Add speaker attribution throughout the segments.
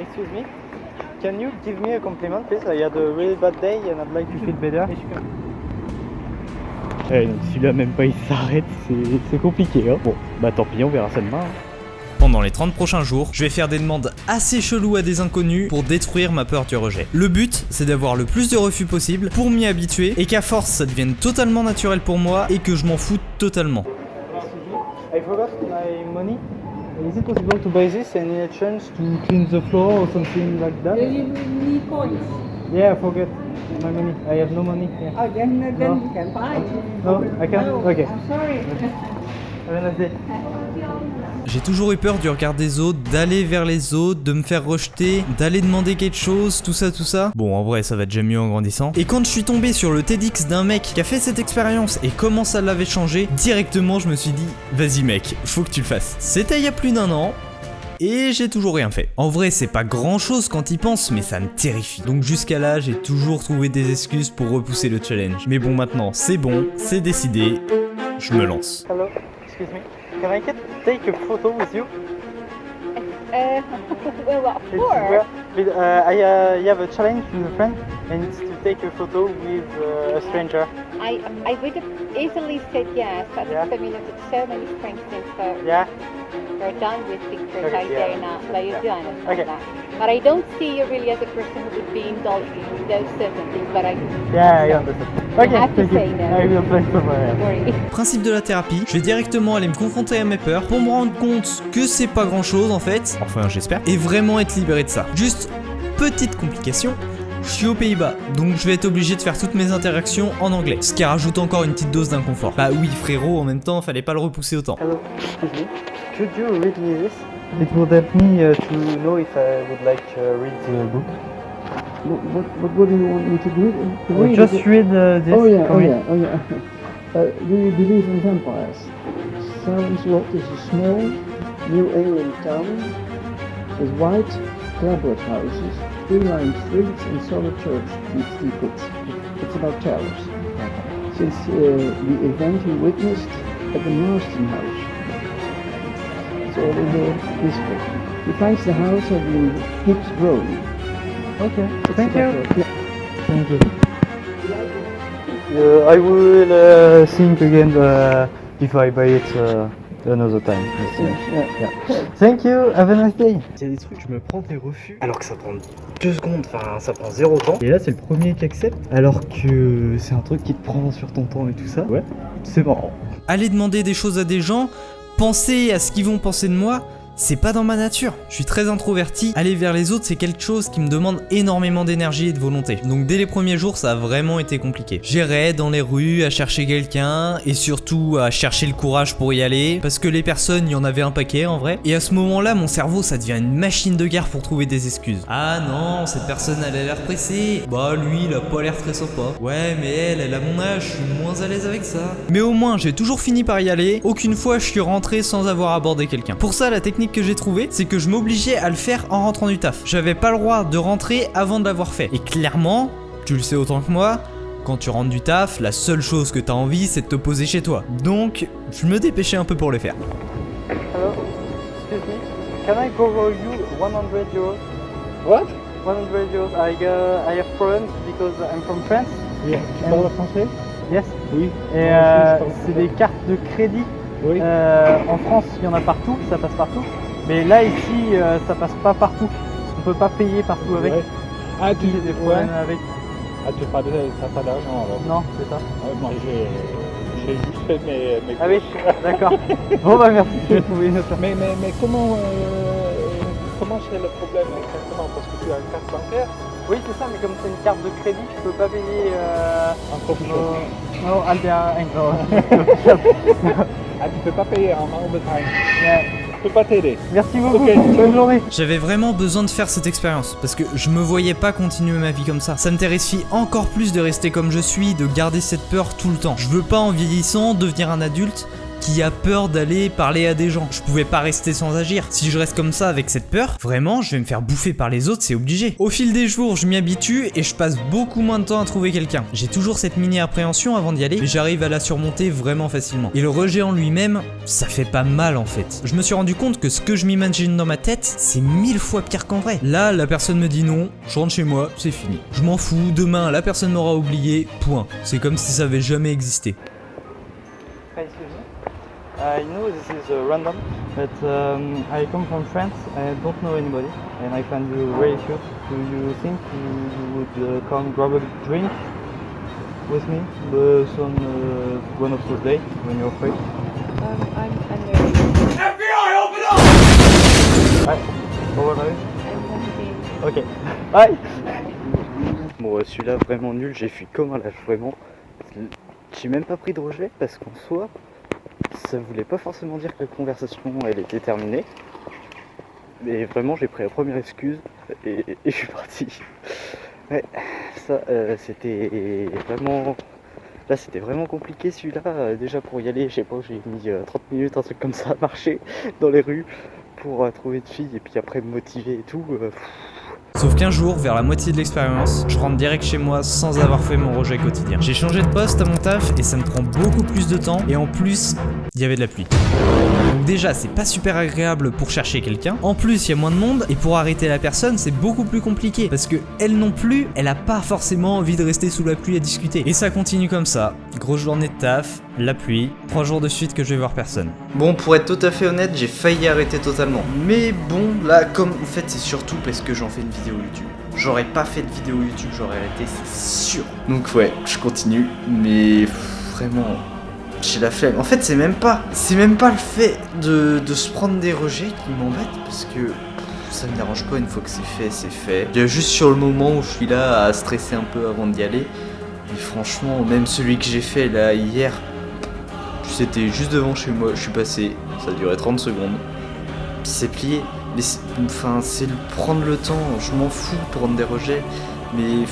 Speaker 1: excuse me. Can you give me a compliment, please? I had a really bad day and I'd like to feel better. Ouais, donc celui-là même pas il s'arrête, c'est compliqué hein. Bon, bah tant pis, on verra ça demain.
Speaker 2: Pendant les 30 prochains jours, je vais faire des demandes assez cheloues à des inconnus pour détruire ma peur du rejet. Le but, c'est d'avoir le plus de refus possible pour m'y habituer et qu'à force ça devienne totalement naturel pour moi et que je m'en fous totalement.
Speaker 1: I forgot my money. Is it possible to buy this and in exchange to clean the floor or something like that?
Speaker 3: You need coins.
Speaker 1: Yeah, I forgot my money. I have no money. Yeah.
Speaker 3: Oh, then
Speaker 1: No.
Speaker 3: you can buy.
Speaker 1: No, I can't?
Speaker 3: No,
Speaker 1: Okay.
Speaker 3: I'm sorry.
Speaker 1: Have a nice day.
Speaker 2: J'ai toujours eu peur du regard des autres, d'aller vers les autres, de me faire rejeter, d'aller demander quelque chose, tout ça. Bon, en vrai, ça va déjà mieux en grandissant. Et quand je suis tombé sur le TEDx d'un mec qui a fait cette expérience et comment ça l'avait changé, directement je me suis dit, vas-y mec, faut que tu le fasses. C'était il y a plus d'1 an. Et j'ai toujours rien fait. En vrai, c'est pas grand chose quand y pense, mais ça me terrifie. Donc jusqu'à là, j'ai toujours trouvé des excuses pour repousser le challenge. Mais bon, maintenant, c'est bon, c'est décidé, je me lance.
Speaker 1: Hello, excuse me. Can I take a photo with you?
Speaker 3: Well, what
Speaker 1: It's
Speaker 3: for?
Speaker 1: where- I have a challenge with a friend and it's to take a photo with a stranger.
Speaker 3: I would have easily said yes, but
Speaker 1: Yeah.
Speaker 3: I mean, there's so many strings things that
Speaker 1: Yeah?
Speaker 3: you're done with pictures
Speaker 1: Okay,
Speaker 3: out
Speaker 1: yeah.
Speaker 3: there now, but you do
Speaker 1: Yeah.
Speaker 3: understand
Speaker 1: Okay.
Speaker 3: that. But I don't see you really as a person who would be indulging in those certain things, but I
Speaker 1: Yeah, I understand. Okay,
Speaker 3: have to
Speaker 1: thank you.
Speaker 3: say no.
Speaker 1: I will find somewhere else.
Speaker 3: worry.
Speaker 2: Principe de la thérapie, je vais directement aller me confronter à mes peurs pour me rendre compte que c'est pas grand chose en fait, enfin j'espère, et vraiment être libéré de ça. Juste, petite complication, je suis aux Pays-Bas, donc je vais être obligé de faire toutes mes interactions en anglais, ce qui rajoute encore une petite dose d'inconfort. Bah oui frérot, en même temps, fallait pas le repousser autant.
Speaker 1: Hello, excuse me. Could you read me this? It would help me to know if I would like to read the book.
Speaker 4: What do you want me to do? To read
Speaker 1: Just
Speaker 4: it?
Speaker 1: read this.
Speaker 4: Oh yeah,
Speaker 1: for
Speaker 4: oh
Speaker 1: me.
Speaker 4: yeah, oh yeah. Do you believe in vampires? Silence is a small New England town with white clapboard houses, tree-lined streets and solid church steeples. It's about terrors. Since the event you witnessed at the Marston House. It's all in the history. He finds the house has been keeps growing.
Speaker 1: Okay,
Speaker 4: It's
Speaker 1: thank you.
Speaker 4: about, yeah.
Speaker 1: Thank you. I will think again if I buy it another time.
Speaker 4: Yeah.
Speaker 1: Thank you, have a nice day. Il y a des trucs, je me prends des refus alors que ça prend 2 secondes, enfin ça prend 0 temps. Et là c'est le premier qui accepte alors que c'est un truc qui te prend sur ton temps et tout ça. Ouais, c'est marrant.
Speaker 2: Aller demander des choses à des gens, penser à ce qu'ils vont penser de moi, c'est pas dans ma nature. Je suis très introverti, aller vers les autres c'est quelque chose qui me demande énormément d'énergie et de volonté. Donc dès les premiers jours ça a vraiment été compliqué. J'irais dans les rues à chercher quelqu'un et surtout à chercher le courage pour y aller parce que les personnes, il y en avait un paquet en vrai. Et à ce moment-là mon cerveau ça devient une machine de guerre pour trouver des excuses. Ah non, cette personne elle a l'air pressée. Bah lui il a pas l'air très sympa. Ouais mais elle a mon âge, je suis moins à l'aise avec ça. Mais au moins j'ai toujours fini par y aller. Aucune fois je suis rentré sans avoir abordé quelqu'un. Pour ça la technique que j'ai trouvé, c'est que je m'obligeais à le faire en rentrant du taf. J'avais pas le droit de rentrer avant de l'avoir fait. Et clairement, tu le sais autant que moi, quand tu rentres du taf, la seule chose que t'as envie, c'est de te poser chez toi. Donc, je me dépêchais un peu pour le faire.
Speaker 1: Hello, excuse me. Can I borrow you 100 euros?
Speaker 4: What?
Speaker 1: 100 euros. I have problems because I'm from France.
Speaker 4: Yeah. Tu parles français?
Speaker 1: Yes.
Speaker 4: Oui.
Speaker 1: Et c'est des cartes de crédit.
Speaker 4: Oui.
Speaker 1: En France, il y en a partout, ça passe partout. Mais là, ici, ça passe pas partout. On peut pas payer partout avec.
Speaker 4: Ouais. Ah, tu
Speaker 1: J'ai des problèmes avec.
Speaker 4: Ah, tu n'as pas d'argent alors?
Speaker 1: Non, c'est ça.
Speaker 4: Moi, j'ai juste fait mes
Speaker 1: Ah oui, d'accord. Bon bah merci, j'ai trouvé une autre.
Speaker 4: Mais comment c'est le problème exactement? Parce que tu as une carte bancaire?
Speaker 1: Oui, c'est ça, mais comme c'est une carte de crédit, je peux pas payer.
Speaker 4: En coffee shop?
Speaker 1: Non, Albert Einstein.
Speaker 4: Ah, tu peux pas payer en overtime?
Speaker 1: Yeah.
Speaker 4: Je peux pas t'aider.
Speaker 1: Merci beaucoup,
Speaker 4: Ok.
Speaker 1: bonne journée.
Speaker 2: J'avais vraiment besoin de faire cette expérience parce que je me voyais pas continuer ma vie comme ça. Ça me terrifie encore plus de rester comme je suis, de garder cette peur tout le temps. Je veux pas en vieillissant devenir un adulte qui a peur d'aller parler à des gens. Je pouvais pas rester sans agir. Si je reste comme ça avec cette peur, vraiment, je vais me faire bouffer par les autres, c'est obligé. Au fil des jours, je m'y habitue et je passe beaucoup moins de temps à trouver quelqu'un. J'ai toujours cette mini appréhension avant d'y aller, mais j'arrive à la surmonter vraiment facilement. Et le rejet en lui-même, ça fait pas mal en fait. Je me suis rendu compte que ce que je m'imagine dans ma tête, c'est 1000 fois pire qu'en vrai. Là, la personne me dit non, je rentre chez moi, c'est fini. Je m'en fous, demain, la personne m'aura oublié, point. C'est comme si ça avait jamais existé.
Speaker 1: Hi, excuse me. I know this is random, but I come from France. I don't know anybody, and I find you very cute. Do you think you would come grab a drink with me one of those days when you're free?
Speaker 3: I'm very
Speaker 5: FBI, open up!
Speaker 1: Hi. Over there.
Speaker 3: I'm 17.
Speaker 1: Ok. Bye. Bon, celui-là vraiment nul. J'ai fui comme un lâche, vraiment. J'ai même pas pris de rejet parce qu'en soi, ça voulait pas forcément dire que la conversation elle était terminée. Mais vraiment, j'ai pris la première excuse et je suis parti. Ouais, ça c'était vraiment. Là, c'était vraiment compliqué celui-là. Déjà pour y aller, je sais pas, j'ai mis 30 minutes, un truc comme ça à marcher dans les rues pour trouver une fille et puis après me motiver et tout.
Speaker 2: Sauf qu'un jour, vers la moitié de l'expérience, je rentre direct chez moi sans avoir fait mon rejet quotidien. J'ai changé de poste à mon taf et ça me prend beaucoup plus de temps et en plus, il y avait de la pluie. Donc déjà, c'est pas super agréable pour chercher quelqu'un. En plus, il y a moins de monde et pour arrêter la personne, c'est beaucoup plus compliqué parce que elle non plus, elle a pas forcément envie de rester sous la pluie à discuter. Et ça continue comme ça. Grosse journée de taf, la pluie, 3 jours de suite que je vais voir personne. Bon, pour être tout à fait honnête, j'ai failli arrêter totalement. Mais bon, là, comme en fait, c'est surtout parce que j'en fais une vidéo YouTube. J'aurais pas fait de vidéo YouTube, j'aurais arrêté, c'est sûr. Donc ouais, je continue, mais vraiment, j'ai la flemme. En fait, c'est même pas le fait de se prendre des rejets qui m'embête, parce que ça me dérange pas une fois que c'est fait, c'est fait. Il y a juste sur le moment où je suis là à stresser un peu avant d'y aller. Et franchement, même celui que j'ai fait là hier, c'était juste devant chez moi, je suis passé, ça a duré 30 secondes, puis c'est plié. Mais enfin, c'est prendre le temps, je m'en fous de prendre des rejets, mais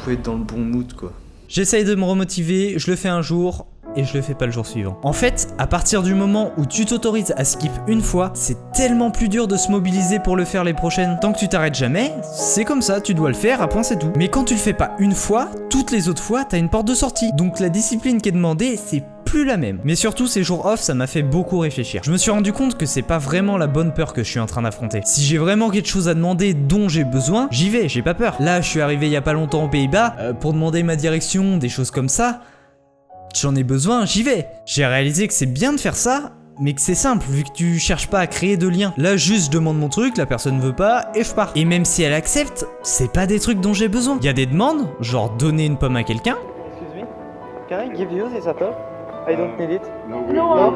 Speaker 2: faut être dans le bon mood quoi. J'essaye de me remotiver, je le fais un jour et je le fais pas le jour suivant. En fait, à partir du moment où tu t'autorises à skip une fois, c'est tellement plus dur de se mobiliser pour le faire les prochaines. Tant que tu t'arrêtes jamais, c'est comme ça, tu dois le faire, à point c'est tout. Mais quand tu le fais pas une fois, toutes les autres fois, t'as une porte de sortie. Donc la discipline qui est demandée, c'est plus la même. Mais surtout ces jours off, ça m'a fait beaucoup réfléchir. Je me suis rendu compte que c'est pas vraiment la bonne peur que je suis en train d'affronter. Si j'ai vraiment quelque chose à demander dont j'ai besoin, j'y vais, j'ai pas peur. Là, je suis arrivé il y a pas longtemps aux Pays-Bas, pour demander ma direction, des choses comme ça. J'en ai besoin, j'y vais. J'ai réalisé que c'est bien de faire ça, mais que c'est simple, vu que tu cherches pas à créer de liens. Là, juste je demande mon truc, la personne veut pas, et je pars. Et même si elle accepte, c'est pas des trucs dont j'ai besoin. Il y a des demandes, genre donner une pomme à quelqu'un.
Speaker 1: Excuse me, can I give you this apple? I don't need it.
Speaker 3: No, we don't.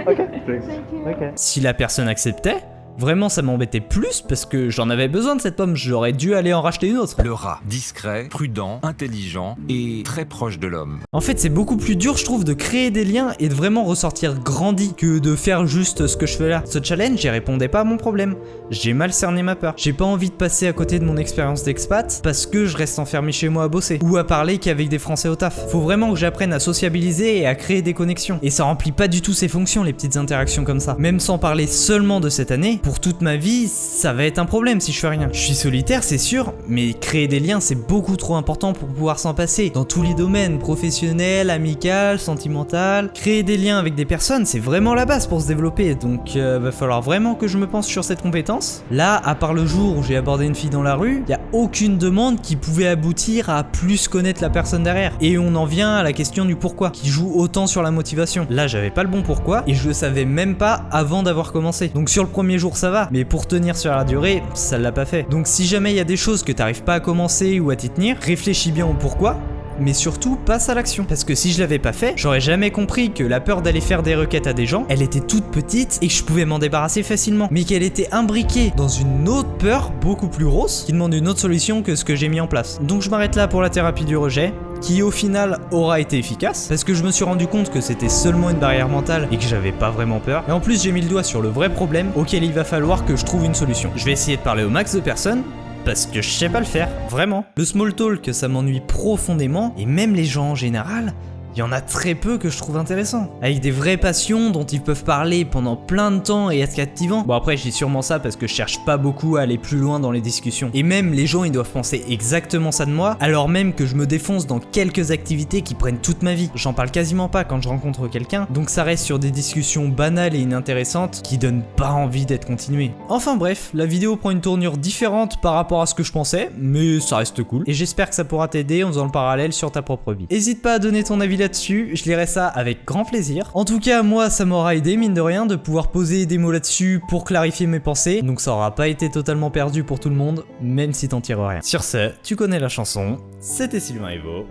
Speaker 1: Okay.
Speaker 3: Thank you.
Speaker 1: Okay.
Speaker 2: Si la personne acceptait, vraiment ça m'embêtait plus parce que j'en avais besoin de cette pomme, j'aurais dû aller en racheter une autre.
Speaker 5: Le rat, discret, prudent, intelligent et très proche de l'homme.
Speaker 2: En fait, c'est beaucoup plus dur, je trouve, de créer des liens et de vraiment ressortir grandi que de faire juste ce que je fais là. Ce challenge, j'y répondais pas à mon problème. J'ai mal cerné ma peur. J'ai pas envie de passer à côté de mon expérience d'expat parce que je reste enfermé chez moi à bosser ou à parler qu'avec des Français au taf. Faut vraiment que j'apprenne à sociabiliser et à créer des connexions. Et ça remplit pas du tout ses fonctions, les petites interactions comme ça. Même sans parler seulement de cette année, pour toute ma vie, ça va être un problème si je fais rien. Je suis solitaire, c'est sûr, mais créer des liens, c'est beaucoup trop important pour pouvoir s'en passer. Dans tous les domaines, professionnel, amical, sentimental. Créer des liens avec des personnes, c'est vraiment la base pour se développer. Donc, va falloir vraiment que je me pense sur cette compétence. Là, à part le jour où j'ai abordé une fille dans la rue, y a aucune demande qui pouvait aboutir à plus connaître la personne derrière. Et on en vient à la question du pourquoi, qui joue autant sur la motivation. Là, j'avais pas le bon pourquoi, et je le savais même pas avant d'avoir commencé. Donc sur le premier jour, ça va, mais pour tenir sur la durée, ça l'a pas fait. Donc si jamais il y a des choses que t'arrives pas à commencer ou à t'y tenir, réfléchis bien au pourquoi, mais surtout passe à l'action. Parce que si je l'avais pas fait, j'aurais jamais compris que la peur d'aller faire des requêtes à des gens, elle était toute petite et que je pouvais m'en débarrasser facilement, mais qu'elle était imbriquée dans une autre peur beaucoup plus grosse qui demande une autre solution que ce que j'ai mis en place. Donc je m'arrête là pour la thérapie du rejet, qui au final aura été efficace, parce que je me suis rendu compte que c'était seulement une barrière mentale et que j'avais pas vraiment peur. Et en plus j'ai mis le doigt sur le vrai problème auquel il va falloir que je trouve une solution. Je vais essayer de parler au max de personnes, parce que je sais pas le faire, vraiment. Le small talk, ça m'ennuie profondément, et même les gens en général, il y en a très peu que je trouve intéressants. Avec des vraies passions dont ils peuvent parler pendant plein de temps et être captivants. Bon après, je dis sûrement ça parce que je cherche pas beaucoup à aller plus loin dans les discussions. Et même les gens, ils doivent penser exactement ça de moi, alors même que je me défonce dans quelques activités qui prennent toute ma vie. J'en parle quasiment pas quand je rencontre quelqu'un, donc ça reste sur des discussions banales et inintéressantes qui donnent pas envie d'être continuées. Enfin bref, la vidéo prend une tournure différente par rapport à ce que je pensais, mais ça reste cool. Et j'espère que ça pourra t'aider en faisant le parallèle sur ta propre vie. Hésite pas à donner ton avis là-dessus, je lirai ça avec grand plaisir. En tout cas, moi, ça m'aura aidé, mine de rien, de pouvoir poser des mots là-dessus pour clarifier mes pensées, donc ça aura pas été totalement perdu pour tout le monde, même si t'en tires rien. Sur ce, tu connais la chanson, c'était Sylvain Evo.